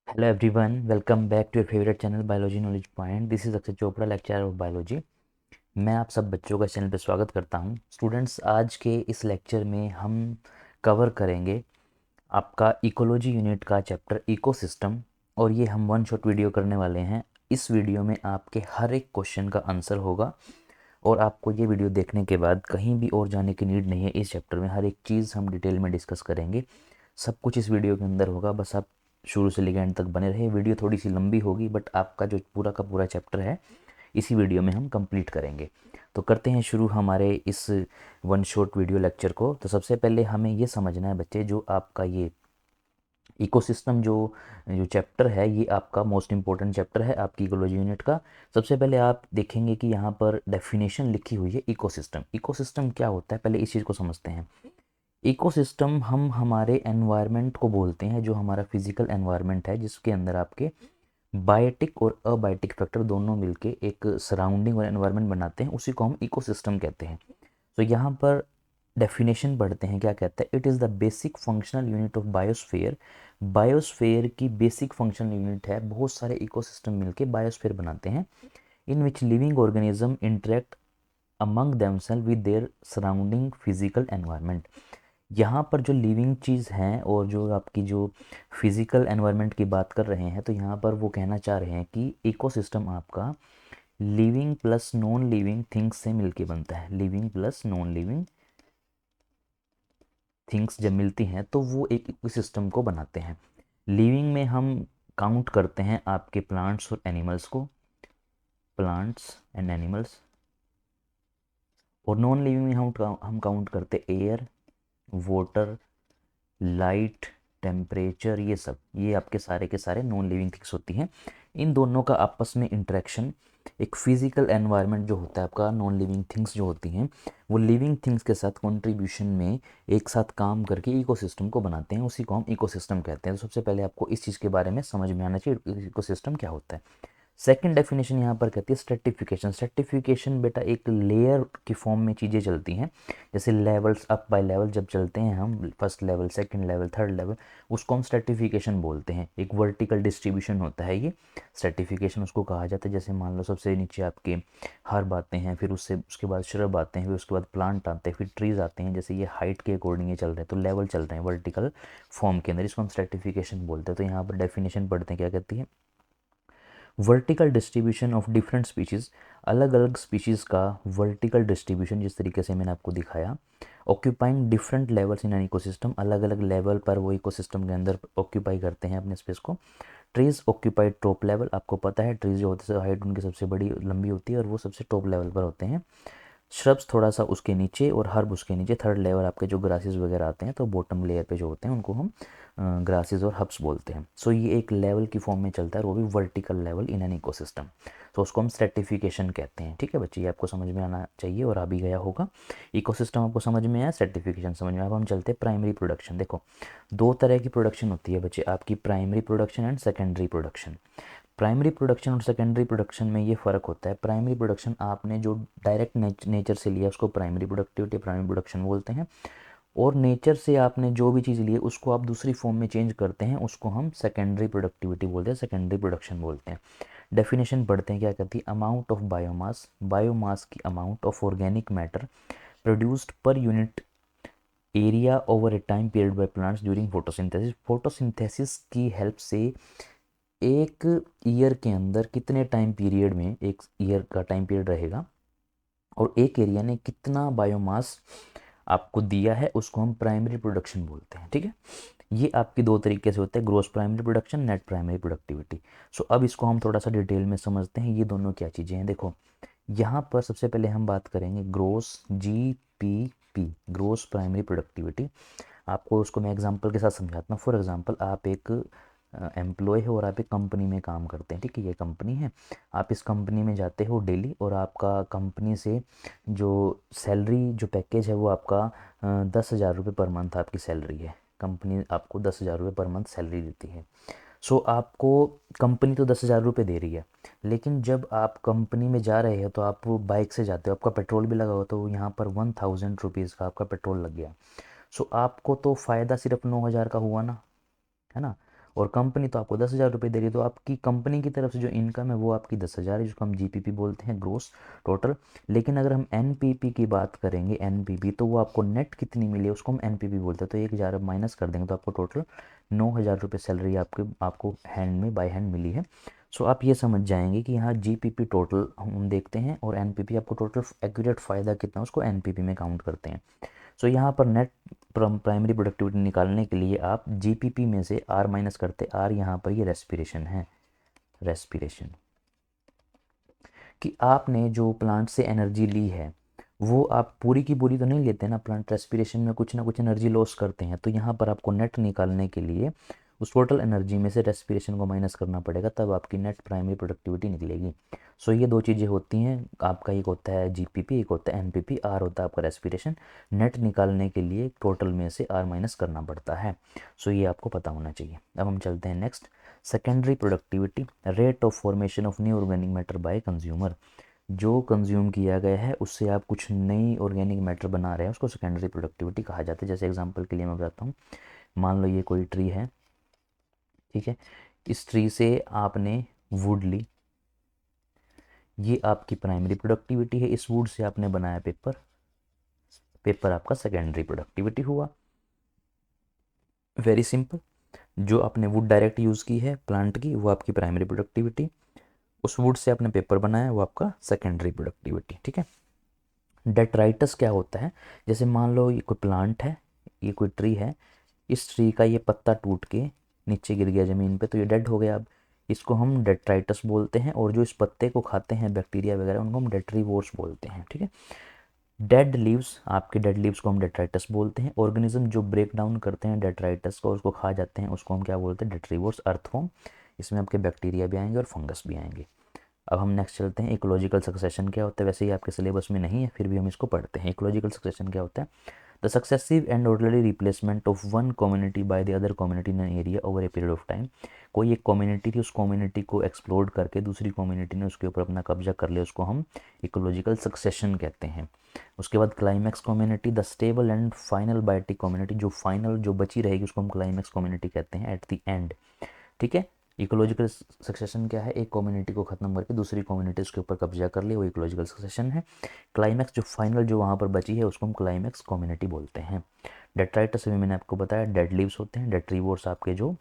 Hello everyone, welcome back to your favourite channel biology knowledge point. This is Akshay Chopra, lecturer of biology. मैं आप सब बच्चों का channel पर स्वागत करता हूं। स्टूडेंट्स, आज के इस लेक्चर में हम कवर करेंगे आपका इकोलॉजी यूनिट का चैप्टर इकोसिस्टम। और ये हम वन शॉट वीडियो करने वाले हैं। इस वीडियो में आपके हर एक क्वेश्चन का आंसर होगा और आपको ये वीडियो देखने के बाद कहीं भी और जाने की नीड नहीं है। इस चैप्टर में हर एक चीज़ हम डिटेल में डिस्कस करेंगे। सब कुछ इस वीडियो के अंदर होगा, बस आप शुरू से लेकर एंड तक बने रहे। वीडियो थोड़ी सी लंबी होगी बट आपका जो पूरा का पूरा चैप्टर है इसी वीडियो में हम कंप्लीट करेंगे। तो करते हैं शुरू हमारे इस वन शॉट वीडियो लेक्चर को। तो सबसे पहले हमें ये समझना है बच्चे, जो आपका ये इकोसिस्टम जो जो चैप्टर है ये आपका मोस्ट इंपॉर्टेंट चैप्टर है आपकी इकोलॉजी यूनिट का। सबसे पहले आप देखेंगे कि यहाँ पर डेफिनेशन लिखी हुई है इकोसिस्टम। इकोसिस्टम क्या होता है, पहले इस चीज़ को समझते हैं। इकोसिस्टम हम हमारे एनवायरनमेंट को बोलते हैं, जो हमारा फिजिकल एनवायरनमेंट है जिसके अंदर आपके बायोटिक और अबायोटिक फैक्टर दोनों मिलके एक सराउंडिंग और एनवायरनमेंट बनाते हैं, उसी को हम इकोसिस्टम कहते हैं। तो यहाँ पर डेफिनेशन पढ़ते हैं, क्या कहता है। It is the basic functional unit of biosphere. Biosphere की बेसिक फंक्शनल यूनिट है, बहुत सारे इकोसिस्टम मिलके बायोस्फीयर बनाते हैं। In which living organism interact among themselves with their surrounding physical environment. यहाँ पर जो लिविंग चीज़ हैं और जो आपकी जो फिजिकल एनवायरनमेंट की बात कर रहे हैं, तो यहाँ पर वो कहना चाह रहे हैं कि इकोसिस्टम आपका living plus non living things से मिलके बनता है। Living plus non living things जब मिलती हैं तो वो एक इकोसिस्टम को बनाते हैं। लिविंग में हम काउंट करते हैं आपके प्लांट्स और एनिमल्स को, प्लांट्स एंड एनिमल्स। और नॉन लिविंग में हम काउंट करते एयर, वाटर, लाइट, टेम्परेचर, ये सब, ये आपके सारे के सारे नॉन लिविंग थिंग्स होती हैं। इन दोनों का आपस में इंटरेक्शन एक फिजिकल एनवायरनमेंट जो होता है आपका, नॉन लिविंग थिंग्स जो होती हैं वो लिविंग थिंग्स के साथ कंट्रीब्यूशन में एक साथ काम करके इकोसिस्टम को बनाते हैं, उसी को हम इकोसिस्टम कहते हैं। तो सबसे पहले आपको इस चीज़ के बारे में समझ में आना चाहिए इकोसिस्टम क्या होता है। सेकंड डेफिनेशन यहाँ पर कहती है स्ट्रेटिफिकेशन। स्ट्रेटिफिकेशन बेटा एक लेयर की फॉर्म में चीज़ें चलती हैं, जैसे लेवल्स अप बाय लेवल जब चलते हैं हम, first level, second level, third level, उसको हम स्ट्रेटिफिकेशन बोलते हैं। एक वर्टिकल डिस्ट्रीब्यूशन होता है ये स्ट्रेटिफिकेशन, उसको कहा जाता है। जैसे मान लो सबसे नीचे आपके हर्ब आते हैं, फिर उससे उसके बाद श्रब आते हैं, फिर उसके बाद प्लांट आते हैं, फिर ट्रीज आते हैं। जैसे ये हाइट के अकॉर्डिंग ये चल रहे हैं तो लेवल चल रहे हैं वर्टिकल फॉर्म के अंदर, इसको हम स्ट्रेटिफिकेशन बोलते हैं। तो यहाँ पर डेफिनेशन पढ़ते हैं, क्या कहती है। Vertical distribution of different species, अलग अलग स्पीशीज़ का वर्टिकल डिस्ट्रीब्यूशन, जिस तरीके से मैंने आपको दिखाया। Occupying different levels in an ecosystem, अलग अलग लेवल पर वो इकोसिस्टम के अंदर ऑक्यूपाई करते हैं अपने स्पेस को। ट्रीज ऑक्यूपाइड टॉप लेवल, आपको पता है ट्रीज जो होते हैं हाइट उनकी सबसे बड़ी लंबी होती है और वो सबसे टॉप लेवल पर होते हैं। श्रब्स थोड़ा सा उसके नीचे और हर्ब उसके नीचे। थर्ड लेवल आपके जो ग्रासेस वगैरह आते हैं तो बॉटम लेयर पे जो होते हैं उनको हम ग्रासेस और हर्ब्स बोलते हैं। सो ये एक लेवल की फॉर्म में चलता है और वो भी vertical level in an ecosystem. तो उसको हम स्ट्रेटिफिकेशन कहते हैं। ठीक है बच्चे, ये आपको समझ में आना चाहिए और आ भी गया होगा। इकोसिस्टम आपको समझ में आया, स्ट्रेटिफिकेशन समझ में आया। अब हम चलते हैं प्राइमरी प्रोडक्शन। देखो, दो तरह की प्रोडक्शन होती है बच्चे, आपकी primary production and secondary production. Primary production और सेकेंडरी प्रोडक्शन में ये फ़र्क होता है। प्राइमरी प्रोडक्शन आपने जो डायरेक्ट नेचर से लिया उसको प्राइमरी प्रोडक्टिविटी, प्राइमरी प्रोडक्शन बोलते हैं। और नेचर से आपने जो भी चीज़ ली है उसको आप दूसरी फॉर्म में चेंज करते हैं, उसको हम सेकेंडरी प्रोडक्टिविटी बोलते हैं, सेकेंडरी प्रोडक्शन बोलते हैं। डेफिनेशन पढ़ते हैं, क्या कहती है। अमाउंट ऑफ बायोमास, बायोमास की amount of organic matter produced per unit area over A time period by plants during photosynthesis. Photosynthesis की हेल्प से एक ईयर के अंदर कितने टाइम पीरियड में, एक ईयर का टाइम पीरियड रहेगा और एक एरिया ने कितना बायोमास आपको दिया है, उसको हम प्राइमरी प्रोडक्शन बोलते हैं। ठीक है, ये आपकी दो तरीके से होता है, gross primary production, net primary productivity. So अब इसको हम थोड़ा सा डिटेल में समझते हैं, ये दोनों क्या चीज़ें हैं। देखो, यहाँ पर सबसे पहले हम बात करेंगे gross, GPP, gross primary productivity. आपको उसको मैं एग्जांपल के साथ समझाता हूँ। फॉर एग्जांपल, आप एक एम्प्लॉय है और आप एक कंपनी में काम करते हैं। ठीक है, ये कंपनी है, आप इस कंपनी में जाते हो डेली और आपका कंपनी से जो सैलरी जो पैकेज है वो आपका 10,000 रुपये पर मंथ आपकी सैलरी है। कंपनी आपको 10,000 रुपये पर मंथ सैलरी देती है। सो आपको कंपनी तो 10,000 रुपये दे रही है, लेकिन जब आप कंपनी में जा रहे हो तो आप बाइक से जाते हो, आपका पेट्रोल भी लगा हो, तो यहाँ पर 1,000 रुपीज़ का आपका पेट्रोल लग गया। सो आपको तो फ़ायदा सिर्फ 9,000 का हुआ ना, है ना। और कंपनी तो आपको 10,000 रुपये दे रही है, तो आपकी कंपनी की तरफ से जो इनकम है वो आपकी 10,000 है, जिसको हम जीपीपी बोलते हैं, ग्रोस टोटल। लेकिन अगर हम एनपीपी की बात करेंगे, एनपीपी, तो वो आपको नेट कितनी मिली है उसको हम एनपीपी बोलते हैं। तो 1,000 माइनस कर देंगे तो आपको टोटल 9,000 रुपये सैलरी आपको हैंड में बाय हैंड मिली है। सो आप ये समझ जाएंगे कि यहाँ जीपीपी टोटल हम देखते हैं और एनपीपी आपको टोटल एक्यूरेट फ़ायदा कितना उसको एनपीपी में काउंट करते हैं। सो यहाँ पर नेट प्राइमरी प्रोडक्टिविटी निकालने के लिए आप जीपीपी में से आर माइनस करते, आर यहाँ पर ये रेस्पिरेशन है, रेस्पिरेशन, कि आपने जो प्लांट से एनर्जी ली है वो आप पूरी की पूरी तो नहीं लेते ना, प्लांट रेस्पिरेशन में कुछ ना कुछ एनर्जी लॉस करते हैं। तो यहाँ पर आपको नेट निकालने के लिए उस टोटल एनर्जी में से रेस्पिरेशन को माइनस करना पड़ेगा, तब आपकी नेट प्राइमरी प्रोडक्टिविटी निकलेगी। सो ये दो चीज़ें होती हैं आपका, एक होता है जीपीपी, एक होता है एनपीपी, आर होता है आपका रेस्पिरेशन। नेट निकालने के लिए टोटल में से आर माइनस करना पड़ता है। सो ये आपको पता होना चाहिए। अब हम चलते हैं next, secondary productivity, rate of formation of new organic matter by consumer. जो कंज्यूम किया गया है उससे आप कुछ नई ऑर्गेनिक मैटर बना रहे हैं, उसको सेकेंडरी प्रोडक्टिविटी कहा जाता है। जैसे एग्जांपल के लिए मैं बताता हूँ, मान लो ये कोई ट्री है, ठीक है, इस ट्री से आपने वुड ली, ये आपकी प्राइमरी प्रोडक्टिविटी है। इस वुड से आपने बनाया पेपर, पेपर आपका सेकेंडरी प्रोडक्टिविटी हुआ। Very simple. जो आपने वुड डायरेक्ट यूज़ की है प्लांट की, वो आपकी प्राइमरी प्रोडक्टिविटी, उस वुड से आपने पेपर बनाया, वो आपका सेकेंडरी प्रोडक्टिविटी, ठीक है। डेट्राइटस क्या होता है, जैसे मान लो ये कोई प्लांट है, ये कोई ट्री है, इस ट्री का ये पत्ता टूट के नीचे गिर गया ज़मीन पे, तो ये डेड हो गया। अब इसको हम डेट्राइटस बोलते हैं, और जो इस पत्ते को खाते हैं बैक्टीरिया वगैरह, उनको हम डेट्रीवोर्स बोलते हैं, ठीक है। डेड लीव्स, आपके डेड लीव्स को हम डेट्राइटस बोलते हैं। ऑर्गेनिज्म जो ब्रेक डाउन करते हैं डेट्राइटस को, उसको खा जाते हैं, उसको हम क्या बोलते हैं, डेट्रीवोर्स, अर्थवॉर्म। इसमें आपके बैक्टीरिया भी आएंगे और फंगस भी आएंगे। अब हम नेक्स्ट चलते हैं, इकोलॉजिकल सक्सेशन क्या होता है। वैसे ही आपके सिलेबस में नहीं है, फिर भी हम इसको पढ़ते हैं। इकोलॉजिकल सक्सेशन क्या होता है, the successive and orderly replacement of one community by the other community in an area over a period of time. कोई एक कम्युनिटी थी, उस कम्युनिटी को एक्सप्लोर करके दूसरी कम्युनिटी ने उसके ऊपर अपना कब्जा कर लिया, उसको हम इकोलॉजिकल सक्सेशन कहते हैं। उसके बाद climax community, the stable and final biotic community, जो फाइनल जो बची रहेगी उसको हम क्लाइमैक्स कम्युनिटी कहते हैं, एट द एंड, ठीक है। इकोलॉजिकल सक्सेशन क्या है, एक कम्युनिटी को खत्म करके दूसरी कम्युनिटी उसके ऊपर कब्जा कर ले, वो इकोलॉजिकल सक्सेशन है। क्लाइमैक्स जो फाइनल जो वहाँ पर बची है उसको हम क्लाइमैक्स कम्युनिटी बोलते हैं। डेट्राइटस में मैंने आपको बताया डेड लीव्स होते हैं, डेट्रीवोर्स आपके जो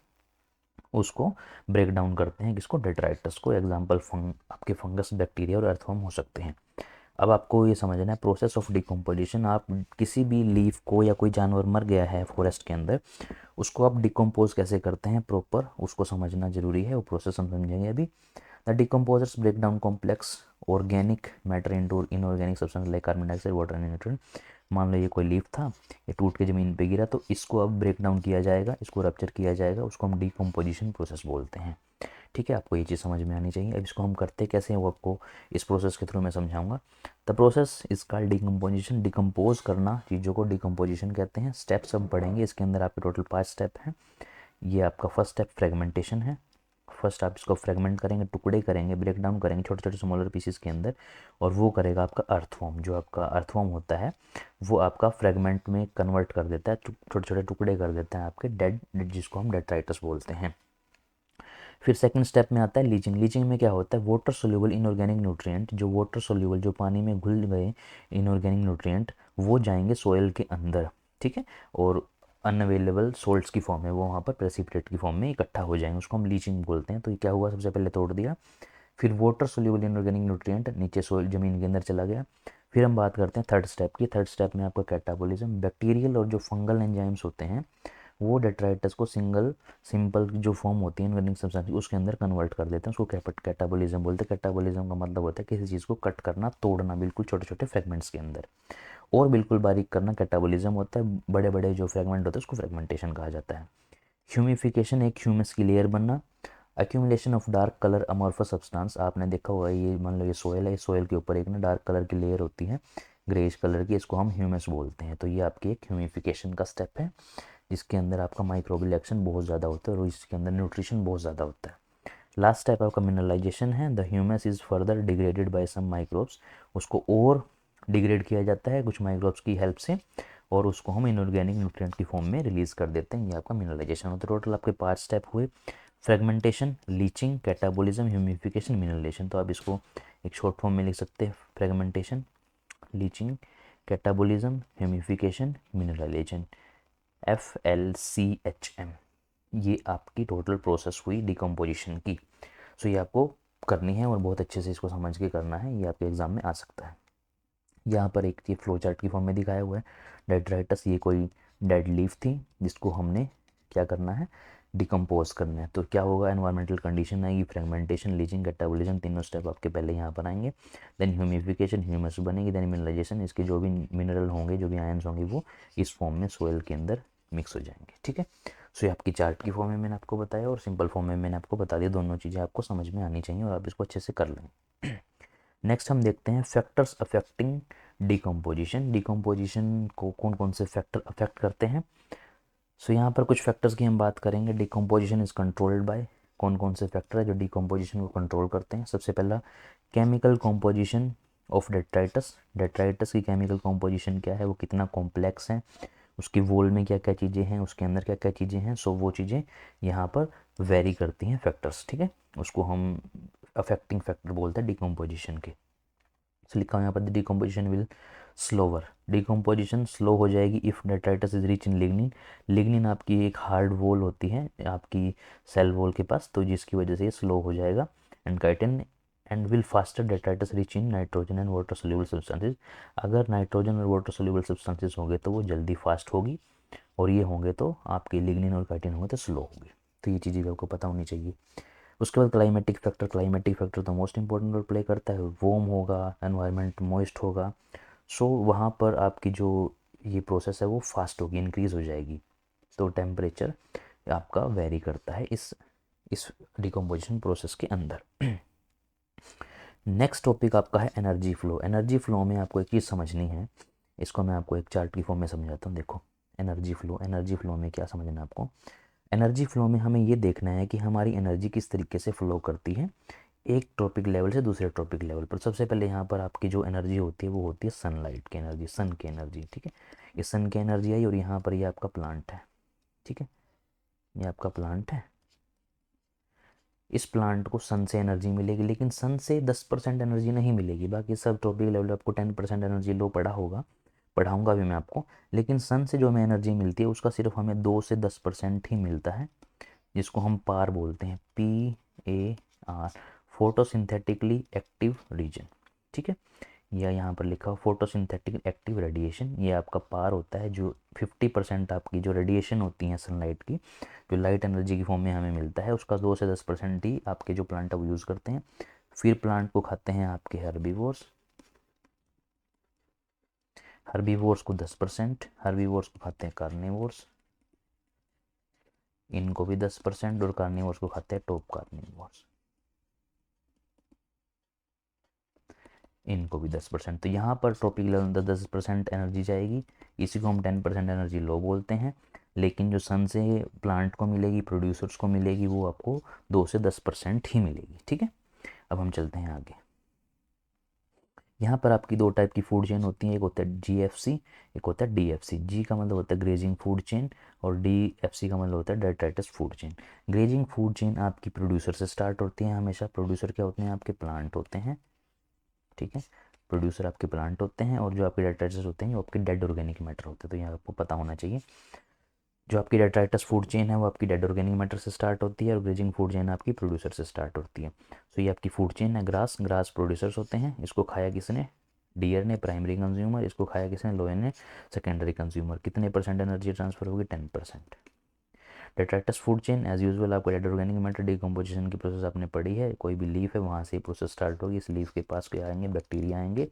उसको ब्रेक डाउन करते हैं, किसको, डेट्राइटस को। एग्जाम्पल आपके फंगस, बैक्टीरिया और अर्थवर्म हो सकते हैं। अब आपको ये समझना है प्रोसेस ऑफ डिकम्पोजिशन। आप किसी भी लीफ को, या कोई जानवर मर गया है फॉरेस्ट के अंदर, उसको आप डिकम्पोज कैसे करते हैं प्रॉपर, उसको समझना जरूरी है, वो प्रोसेस हम समझेंगे अभी। The decomposers break down complex organic matter into inorganic substance like carbon dioxide, water and nutrient. मान लो ये कोई लीफ था, ये टूट के ज़मीन पे गिरा, तो इसको अब ब्रेक डाउन किया जाएगा, इसको रप्चर किया जाएगा, उसको हम डिकम्पोजिशन प्रोसेस बोलते हैं, ठीक है। आपको ये चीज़ समझ में आनी चाहिए। अब इसको हम करते कैसे हैं वो आपको इस प्रोसेस के थ्रू मैं समझाऊंगा। The process is called decomposition, decompose करना चीज़ों को डिकम्पोजिशन कहते हैं। स्टेप्स हम पढ़ेंगे, इसके अंदर आपके टोटल 5 स्टेप हैं। ये आपका फर्स्ट स्टेप फ्रेगमेंटेशन है। फर्स्ट आप इसको फ्रेगमेंट करेंगे, टुकड़े करेंगे, ब्रेक डाउन करेंगे छोटे छोटे स्मॉलर पीसेस के अंदर, और वो करेगा आपका अर्थवॉर्म। जो आपका अर्थवॉर्म होता है वो आपका फ्रेगमेंट में कन्वर्ट कर देता है, छोटे छोटे टुकड़े कर देता है आपके डेड, जिसको हम डेट्राइटस बोलते हैं। फिर सेकंड स्टेप में आता है लीचिंग। लीचिंग में क्या होता है, वाटर सोल्यूबल इनऑर्गेनिक न्यूट्रिएंट, जो वाटर सोल्यूबल जो पानी में घुल गए इनऑर्गेनिक न्यूट्रिएंट, वो जाएंगे सोयल के अंदर, ठीक है, और अनअवेलेबल सोल्ट्स की फॉर्म में वो वहाँ पर प्रेसिपिटेट की फॉर्म में इकट्ठा हो जाएंगे, उसको हम लीचिंग बोलते हैं। तो ये क्या हुआ, सबसे पहले तोड़ दिया, फिर वाटर सोल्यूबल इनऑर्गेनिक न्यूट्रिएंट नीचे सोइल ज़मीन के अंदर चला गया। फिर हम बात करते हैं थर्ड स्टेप की। थर्ड स्टेप में आपका कैटाबोलिज्म, बैक्टीरियल और जो फंगल एंजाइम्स होते हैं वो डेट्राइटस को सिंपल जो फॉर्म होती है इनऑर्गेनिक सब्सटेंस उसके अंदर कन्वर्ट कर देते हैं, उसको कैटाबोलिज्म बोलते हैं। कैटाबोलिज्म का मतलब होता है किसी चीज़ को कट करना, तोड़ना, बिल्कुल छोटे छोटे फ्रेगमेंट्स के अंदर, और बिल्कुल बारीक करना कैटाबोलिज्म होता है। बड़े बड़े जो फ्रेगमेंट होते हैं उसको फ्रेगमेंटेशन कहा जाता है। ह्यूमिफिकेशन, एक ह्यूमस की लेयर बनना। Accumulation of dark colour amorphous substance, आपने देखा हुआ है, ये मान लो ये सोयल है, सोयल के ऊपर एक ना डार्क कलर की लेयर होती है, ग्रेइश कलर की, इसको हम ह्यूमस बोलते हैं। तो ये आपकी एक ह्यूमिफिकेशन का स्टेप है, जिसके अंदर आपका माइक्रोबियल एक्शन बहुत ज़्यादा होता है और इसके अंदर न्यूट्रिशन बहुत ज़्यादा होता है। लास्ट टाइप आपका मिनरलाइजेशन है। The humus is further degraded by some microbes, उसको और डिग्रेड किया जाता है कुछ माइक्रोब्स की हेल्प से, और उसको हम इनऑर्गेनिक न्यूट्रिएंट की फॉर्म में रिलीज़ कर देते हैं। ये आपका मिनरलाइजेशन होता है। टोटल आपके 5 स्टेप हुए, fragmentation, leaching, catabolism, humification, mineralisation. तो आप इसको एक शॉर्ट फॉर्म में लिख सकते हैं, fragmentation, leaching, catabolism, humification, mineralisation, FLCHM। ये आपकी टोटल प्रोसेस हुई डिकम्पोजिशन की। सो ये आपको करनी है और बहुत अच्छे से इसको समझ के करना है, ये आपके एग्ज़ाम में आ सकता है। यहाँ पर एक ये फ्लो चार्ट की फॉर्म में दिखाया हुआ है। डेट्राइटस, ये कोई डेड लीफ थी जिसको हमने क्या करना है, डिकम्पोज करना है। तो क्या होगा, एनवायरमेंटल कंडीशन आएगी, फ्रेगमेंटेशन, लीचिंग, कैटाबोलिज्म, तीनों स्टेप आपके पहले यहाँ पर आएंगे। देन ह्यूमिफिकेशन, ह्यूमस बनेगी। देन मिनरलाइजेशन, इसके जो भी मिनरल होंगे, जो भी आयंस होंगे, वो इस फॉर्म में सोयल के अंदर मिक्स हो जाएंगे। ठीक है, सो ये आपकी चार्ट की फॉर्म में मैंने आपको बताया और सिंपल फॉर्म में मैंने आपको बता दिया। दोनों चीज़ें आपको समझ में आनी चाहिए और आप इसको अच्छे से कर लें। नेक्स्ट हम देखते हैं फैक्टर्स अफेक्टिंग डिकम्पोजिशन। डिकम्पोजिशन को कौन कौन से फैक्टर अफेक्ट करते हैं। सो यहाँ पर कुछ फैक्टर्स की हम बात करेंगे। डिकम्पोजिशन इज कंट्रोल्ड बाय, कौन कौन से फैक्टर है जो डिकम्पोजिशन को कंट्रोल करते हैं। सबसे पहला, chemical composition of detritus. Detritus की केमिकल कॉम्पोजिशन क्या है, वो कितना कॉम्प्लेक्स है, उसकी वॉल में क्या क्या चीज़ें हैं, उसके अंदर क्या क्या चीज़ें हैं। सो वो चीज़ें यहाँ पर वेरी करती हैं फैक्टर्स। ठीक है, उसको हम अफेक्टिंग फैक्टर बोलते हैं डिकम्पोजिशन के। सो लिखा हुआ यहाँ पर decomposition will slower, decomposition slow हो जाएगी if detritus is rich in lignin. Lignin आपकी एक हार्ड वॉल होती है आपकी सेल वॉल के पास, तो जिसकी वजह से ये स्लो हो जाएगा। And chitin and will faster detritus rich in nitrogen and water soluble substances. अगर नाइट्रोजन और वाटर सोल्यूबल सब्सटेंसेस होंगे तो वो जल्दी फास्ट होगी, और ये होंगे तो आपके लिग्निन और काइटिन होंगे तो स्लो होगी। तो ये चीज़ें आपको पता होनी चाहिए। उसके बाद क्लाइमेटिक फैक्टर, क्लाइमेटिक फैक्टर तो मोस्ट इंपॉर्टेंट रोल प्ले करता है। वार्म होगा, एनवायरनमेंट मॉइस्ट होगा, सो वहाँ पर आपकी जो ये प्रोसेस है वो फास्ट होगी, इंक्रीज़ हो जाएगी। तो टेम्परेचर आपका वेरी करता है इस डिकम्पोजिशन प्रोसेस के अंदर। नेक्स्ट टॉपिक आपका है एनर्जी फ्लो। एनर्जी फ्लो में आपको एक चीज़ समझनी है, इसको मैं आपको एक चार्ट की फॉर्म में समझाता हूँ। देखो, एनर्जी फ्लो, एनर्जी फ्लो में क्या समझना है आपको। एनर्जी फ्लो में हमें ये देखना है कि हमारी एनर्जी किस तरीके से फ्लो करती है एक ट्रॉपिक लेवल से दूसरे ट्रॉपिक लेवल पर। सबसे पहले यहाँ पर आपकी जो एनर्जी होती है वो होती है सनलाइट की एनर्जी, सन की एनर्जी। ठीक है, ये सन की एनर्जी आई और यहाँ पर ये आपका प्लांट है। ठीक है, ये आपका प्लांट है। इस प्लांट को सन से एनर्जी मिलेगी, लेकिन सन से 10% एनर्जी नहीं मिलेगी। बाकी सब ट्रॉपिक लेवल आपको 10% एनर्जी लो पढ़ा होगा, पढ़ाऊँगा भी मैं आपको। लेकिन सन से जो हमें एनर्जी मिलती है उसका सिर्फ हमें 2 से 10% ही मिलता है, जिसको हम पार बोलते हैं, PAR, फोटोसिंथेटिकली एक्टिव रीजन। ठीक है, या यहाँ पर लिखा हो फोटोसिंथेटिक एक्टिव रेडिएशन, ये आपका पार होता है। जो 50% आपकी जो रेडिएशन होती है सनलाइट की, जो लाइट एनर्जी की फॉर्म में हमें मिलता है, उसका 2 से 10% ही आपके जो प्लांट है वो यूज़ करते हैं। फिर प्लांट को खाते हैं आपके हर्बीवोर्स, हर्बीवोर्स को 10%, हर्बीवोर्स को खाते हैं कार्निवोर्स, इनको भी 10%, और कार्निवोर्स को खाते हैं टॉप कार्निवोर्स, इनको भी 10%। तो यहाँ पर ट्रॉपिक लेवल 10% एनर्जी जाएगी, इसी को हम 10% एनर्जी लो बोलते हैं। लेकिन जो सन से प्लांट को मिलेगी, प्रोड्यूसर्स को मिलेगी, वो आपको 2 से 10% ही मिलेगी। ठीक है, अब हम चलते हैं आगे। यहाँ पर आपकी 2 टाइप की फूड चेन होती हैं, एक होता है GFC, एक होता है DFC। जी का मतलब होता है ग्रेजिंग फूड चेन, और DFC का मतलब होता है detritus food chain. Grazing food chain आपकी प्रोड्यूसर से स्टार्ट होती है हमेशा। प्रोड्यूसर क्या होते हैं, आपके प्लांट होते हैं। ठीक है, प्रोड्यूसर आपके प्लांट होते हैं, और जो आपके डेट्राइटस होते हैं वो आपके डेड ऑर्गेनिक मैटर होते हैं। तो यहाँ आपको पता होना चाहिए, जो आपकी डेट्राइटस फूड चेन है वो आपकी डेड ऑर्गेनिक मैटर से स्टार्ट होती है, और ग्रेजिंग फूड चेन आपकी प्रोड्यूसर से स्टार्ट होती है। सो ये आपकी फूड चेन है। ग्रास, ग्रास प्रोड्यूसर्स होते हैं, इसको खाया किसने, डियर ने, प्राइमरी कंज्यूमर। इसको खाया किसने, लोयन ने, सेकेंडरी कंज्यूमर। कितने परसेंट एनर्जी ट्रांसफर होगी, 10%। Detritus food chain as usual आपको डेड ऑर्गेनिक मैटर डिकम्पोजिशन की प्रोसेस आपने पढ़ी है। कोई भी लीफ है वहाँ से ही प्रोसेस स्टार्ट होगी। इस लीफ के पास क्या आएंगे, बैक्टीरिया आएंगे,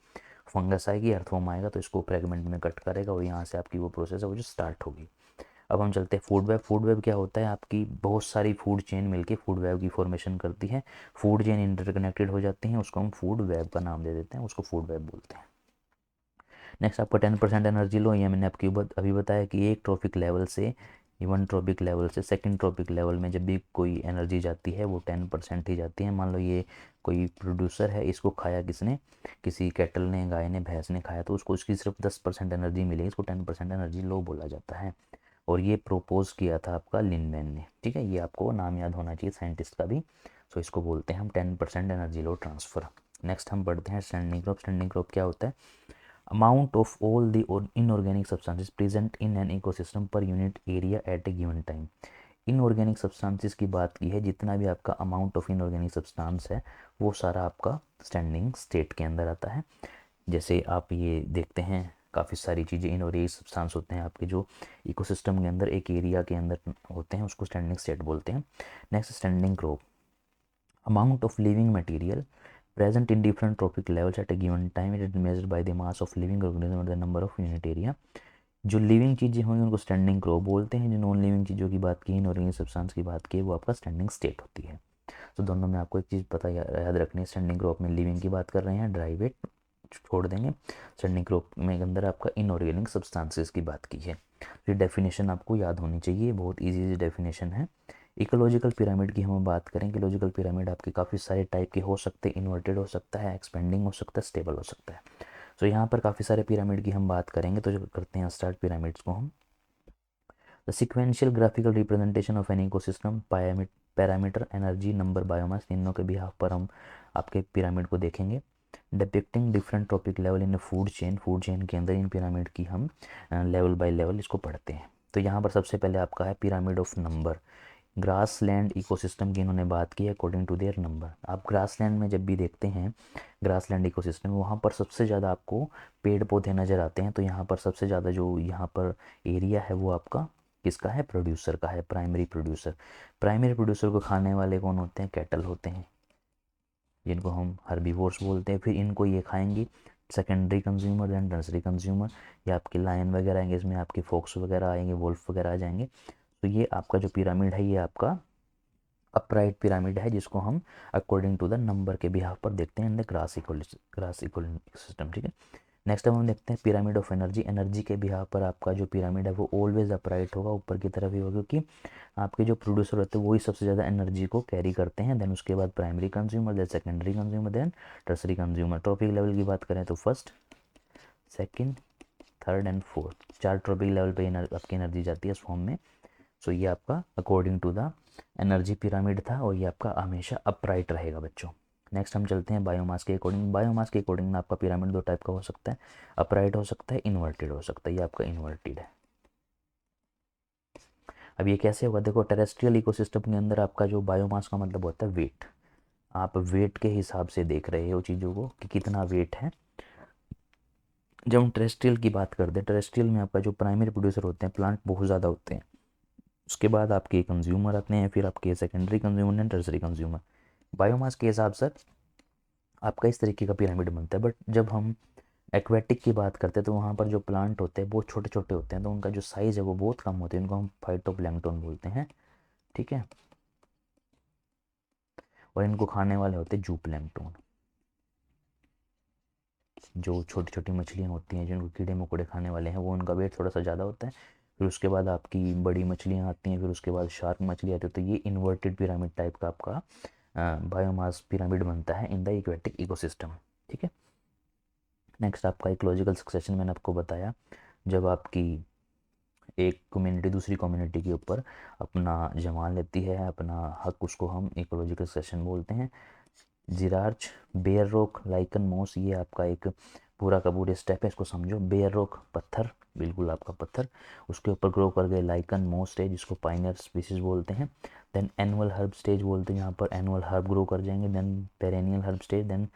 फंगस आएगी, अर्थवॉर्म आएगा, तो इसको फ्रेगमेंट में कट करेगा, और यहाँ से आपकी वो प्रोसेस है वो जो स्टार्ट होगी। अब हम चलते हैं फूड वेब। फूड वेब क्या होता है, आपकी बहुत सारी फूड चेन मिलके फूड वेब की फॉर्मेशन करती है। फूड चेन इंटरकनेक्टेड हो जाती हैं, उसको हम फूड वेब का नाम दे देते हैं, उसको फूड वेब बोलते हैं। नेक्स्ट आपका 10% एनर्जी लो, ये मैंने आपकी अभी बताया कि एक ट्रॉफिक लेवल से वन ट्रॉपिक लेवल से सेकंड ट्रॉपिक लेवल में जब भी कोई एनर्जी जाती है वो 10% ही जाती है। मान लो ये कोई प्रोड्यूसर है, इसको खाया किसने, किसी कैटल ने, गाय ने, भैंस ने खाया, तो उसको उसकी सिर्फ 10% एनर्जी मिलेगी, इसको 10% एनर्जी लो बोला जाता है। और ये प्रोपोज किया था आपका लिनमैन ने, ठीक है, ये आपको नाम याद होना चाहिए साइंटिस्ट का भी। सो इसको बोलते हैं हम 10% एनर्जी लो ट्रांसफ़र। नेक्स्ट हम पढ़ते हैं स्टैंडिंग ग्रुप। स्टैंडिंग ग्रुप क्या होता है? Amount of all the inorganic substances present in an ecosystem per unit area at A given time. Inorganic substances की बात की है, जितना भी आपका अमाउंट ऑफ इनऑर्गेनिक सब्सटेंस है वो सारा आपका स्टैंडिंग स्टेट के अंदर आता है। जैसे आप ये देखते हैं काफ़ी सारी चीज़ें इनऑर्गेनिक सब्सटेंस होते हैं आपके जो इकोसिस्टम के अंदर एक एरिया के अंदर होते हैं, उसको स्टैंडिंग स्टेट बोलते हैं। Next standing group, amount of living material present in different trophic levels at a given time. It is measured by the mass of living organism and the number of unit area. जो living चीज़ें होंगी उनको standing group बोलते हैं। जो non living चीज़ों की बात की, इनऑर्गेनिक सब्सटेंस की बात की, वो आपका स्टैंडिंग स्टेट होती है। तो दोनों में आपको एक चीज़ पता याद रखनी है, स्टैंडिंग ग्रुप में लिविंग की बात कर रहे हैं, ड्राई वेट छोड़ देंगे। स्टैंडिंग ग्रुप में अंदर आपका इनऑर्गेनिक सब्सटेंसेस की बात की है। ये डेफिनेशन आपको याद होनी चाहिए, बहुत ईजी डेफिनेशन है। इकोलॉजिकल पिरामिड की हम बात करें, इकोलॉजिकल पिरामिड आपके काफ़ी सारे टाइप के हो सकते हैं, इन्वर्टेड हो सकता है, एक्सपेंडिंग हो सकता है, स्टेबल हो सकता है। सो यहाँ पर काफ़ी सारे पिरामिड की हम बात करेंगे, तो जो करते हैं स्टार्ट पिरामिड्स को हम। The sequential graphical representation of an ecosystem, parameter, energy, number, biomass, तीनों के बिहाफ पर हम आपके पिरामिड को देखेंगे। Depicting different topic level in food chain, food chain के अंदर इन पिरामिड की हम लेवल बाय लेवल इसको पढ़ते हैं। तो यहाँ पर सबसे पहले आपका है pyramid of number. Grass land ecosystem की इन्होंने बात की है अकॉर्डिंग टू देयर नंबर। आप ग्रास लैंड में जब भी देखते हैं ग्रास लैंड इकोसिस्टम, वहाँ पर सबसे ज़्यादा आपको पेड़ पौधे नज़र आते हैं। तो यहाँ पर सबसे ज़्यादा जो यहाँ पर एरिया है वो आपका किसका है? प्रोड्यूसर का है, प्राइमरी प्रोड्यूसर। प्राइमरी प्रोड्यूसर को खाने वाले कौन होते हैं? कैटल होते हैं, जिनको हम हर्बीवोर्स बोलते हैं। फिर इनको ये खाएंगी secondary consumer, then tertiary consumer. ये आपके लायन वगैरह आएंगे, इसमें आपके फॉक्स वगैरह आएंगे, वोल्फ वगैरह आ जाएंगे। तो ये आपका जो पिरामिड है ये आपका अपराइट पिरामिड है, जिसको हम अकॉर्डिंग टू द नंबर के बिहाफ पर देखते हैं in the grass equal system, ठीक है। नेक्स्ट अब हम देखते हैं पिरामिड ऑफ एनर्जी। एनर्जी के बिहाफ पर आपका जो पिरामिड है वो ऑलवेज अपराइट होगा, ऊपर की तरफ ही होगा, क्योंकि आपके जो प्रोड्यूसर होते हैं वही सबसे ज़्यादा एनर्जी को कैरी करते हैं। देन उसके बाद primary consumer, then secondary consumer, then tertiary consumer. Trophic level की बात करें तो first, second, third and fourth, 4 trophic level पे आपकी एनर्जी जाती है इस फॉर्म में। सो ये आपका according to the energy pyramid था, और ये आपका हमेशा अपराइट रहेगा बच्चों। नेक्स्ट हम चलते हैं बायोमास के अकॉर्डिंग। बायोमास के अकॉर्डिंग आपका पिरामिड दो टाइप का हो सकता है, अपराइट हो सकता है, इन्वर्टेड हो सकता है। ये आपका इन्वर्टेड है। अब ये कैसे होगा? देखो, टेरेस्ट्रियल इकोसिस्टम के अंदर आपका जो बायोमास का मतलब होता है वेट। आप वेट के हिसाब से देख रहे हो चीज़ों को कि कितना वेट है। जब हम टेरेस्ट्रियल की बात करते हैं, टेरेस्ट्रियल में आपका जो प्राइमरी प्रोड्यूसर होते हैं, प्लांट बहुत ज़्यादा होते हैं। उसके बाद आपके कंज्यूमर आते हैं, फिर आपके secondary consumer and tertiary consumer. Biomass के हिसाब से आपका इस तरीके का पिरामिड बनता है। बट जब हम एक्वेटिक की बात करते हैं तो वहाँ पर जो प्लांट होते हैं बहुत छोटे छोटे होते हैं, तो उनका जो साइज़ है वो बहुत कम होता है, इनको हम फाइटोप्लैंक्टन बोलते हैं, ठीक है। और इनको खाने वाले होते हैं जूप्लैंक्टन, जो छोटी छोटी मछलियाँ होती हैं जिनको कीड़े मकोड़े खाने वाले हैं, वो उनका वेट थोड़ा सा ज़्यादा होता है। फिर उसके बाद आपकी बड़ी मछलियाँ आती हैं, फिर उसके बाद शार्क मछली आती है। तो ये इन्वर्टेड पिरामिड टाइप का आपका बायोमास पिरामिड बनता है इन द इक्वेटिक इकोसिस्टम, ठीक है। नेक्स्ट आपका इकोलॉजिकल सक्सेशन, मैंने आपको बताया जब आपकी एक कम्युनिटी दूसरी कम्युनिटी के ऊपर अपना जमा लेती है, अपना हक, उसको हम इकोलॉजिकल सक्सेशन बोलते हैं। जिरार्च, बेयर रॉक, लाइकन, मॉस, ये आपका एक पूरा का पूरे स्टेप है, इसको समझो। बेयर रॉक पत्थर, बिल्कुल आपका पत्थर, उसके ऊपर ग्रो कर गए लाइकन, मॉस स्टेज, जिसको पाइनियर स्पीसीज बोलते हैं। देन एनुअल हर्ब स्टेज बोलते हैं, यहाँ पर एनुअल हर्ब ग्रो कर जाएंगे। Then perennial herb stage, then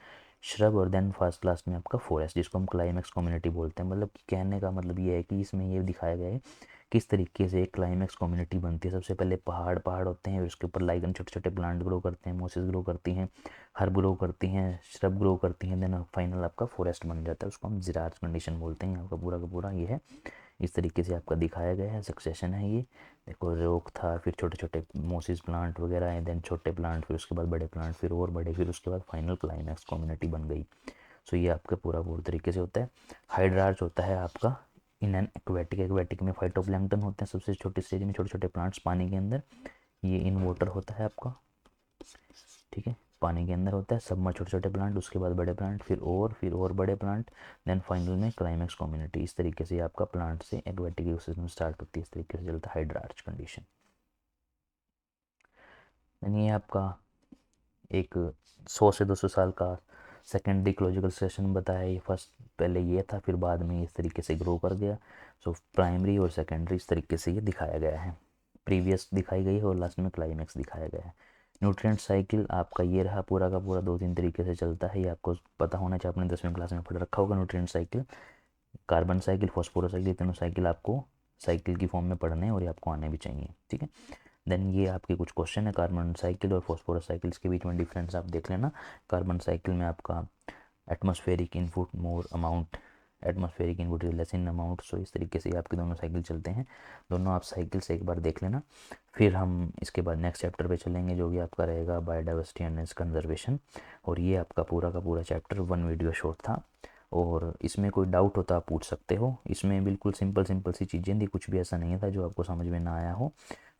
shrub, और देन फर्स्ट लास्ट में आपका फॉरेस्ट, जिसको हम क्लाइमैक्स कम्युनिटी बोलते हैं। मतलब कहने का मतलब ये है कि इसमें ये दिखाया गया है किस तरीके से एक क्लाइमैक्स कम्युनिटी बनती है। सबसे पहले पहाड़ पहाड़ होते हैं, उसके ऊपर लाइकन छोटे छोटे प्लांट ग्रो करते हैं, मोसेस ग्रो करती हैं, हर्ब ग्रो करती हैं, श्रब ग्रो करती हैं, देन फाइनल आपका फॉरेस्ट बन जाता है, उसको हम जिरार्च कंडीशन बोलते हैं। आपका पूरा का पूरा ये है, इस तरीके से आपका दिखाया गया है, सक्सेशन है ये। देखो, रोक था, फिर छोटे छोटे मोसिस प्लांट वगैरह हैं, देन छोटे प्लांट, फिर उसके बाद बड़े प्लांट, फिर और बड़े, फिर उसके बाद फाइनल क्लाइमैक्स कम्युनिटी बन गई। सो ये आपका पूरा पूरी तरीके से होता है। हाइड्रार्च होता है आपका इन एन एक्वेटिक, एक्वेटिक में फाइटोप्लैंक्टन होते हैं सबसे छोटी स्टेज में, छोटे छोटे प्लांट्स पानी के अंदर। ये इन वाटर होता है आपका, ठीक है, पानी के अंदर होता है। सबमर्ज छोटे छोटे प्लांट, उसके बाद बड़े प्लांट, फिर और बड़े प्लांट, देन फाइनल में क्लाइमेक्स कम्युनिटी। इस तरीके से आपका प्लांट से एक्वेटिक इकोसिस्टम स्टार्ट होती है, इस तरीके से चलता है हाइड्रा आर्च कंडीशन। यानी ये आपका एक 100 से 200 साल का सेकेंड इकोलॉजिकल सेशन बताया। ये फर्स्ट पहले ये था, फिर बाद में इस तरीके से ग्रो कर गया। सो प्राइमरी और सेकेंडरी इस तरीके से ये दिखाया गया है, प्रीवियस दिखाई गई है और लास्ट में क्लाइमेक्स दिखाया गया है। न्यूट्रिएंट साइकिल आपका ये रहा पूरा का पूरा, 2-3 तरीके से चलता है। ये आपको पता होना चाहिए, आपने 10वीं क्लास में पढ़ रखा होगा nutrient cycle. Carbon cycle, phosphorus cycle, तीनों साइकिल आपको साइकिल की फॉर्म में पढ़ने हैं और ये आपको आने भी चाहिए, ठीक है। देन ये आपके कुछ क्वेश्चन है, कार्बन साइकिल और फॉस्फोरस साइकिल्स के बीच में डिफरेंस आप देख लेना। कार्बन साइकिल में आपका atmospheric input more amount, atmospheric input is less in amount. So इस तरीके से आपके दोनों साइकिल चलते हैं। दोनों आप साइकिल से एक बार देख लेना। फिर हम इसके बाद नेक्स्ट चैप्टर पे चलेंगे, जो भी आपका रहेगा बायोडाइवर्सिटी एंड इट्स कंजर्वेशन। और ये आपका पूरा का पूरा चैप्टर 1 वीडियो शॉर्ट था। और इसमें कोई डाउट होता आप पूछ सकते हो। इसमें बिल्कुल सिंपल सिंपल सी चीज़ें थी, कुछ भी ऐसा नहीं था जो आपको समझ में ना आया हो।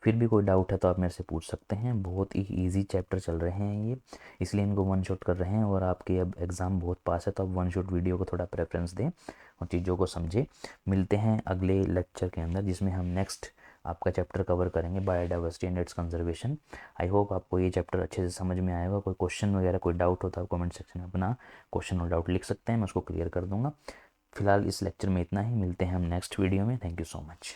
फिर भी कोई डाउट है तो आप मेरे से पूछ सकते हैं। बहुत ही इजी चैप्टर चल रहे हैं ये, इसलिए इनको वन शॉट कर रहे हैं। और आपके अब एग्ज़ाम बहुत पास है, तो आप वन शॉट वीडियो को थोड़ा प्रेफरेंस दें और चीज़ों को समझें। मिलते हैं अगले लेक्चर के अंदर, जिसमें हम नेक्स्ट आपका चैप्टर कवर करेंगे, biodiversity and it's conservation. I hope आपको ये चैप्टर अच्छे से समझ में आएगा। कोई क्वेश्चन वगैरह कोई डाउट होता है, आप कमेंट सेक्शन में अपना क्वेश्चन और डाउट लिख सकते हैं, मैं उसको क्लियर कर दूंगा। फिलहाल इस लेक्चर में इतना ही, मिलते हैं हम नेक्स्ट वीडियो में। Thank you so much.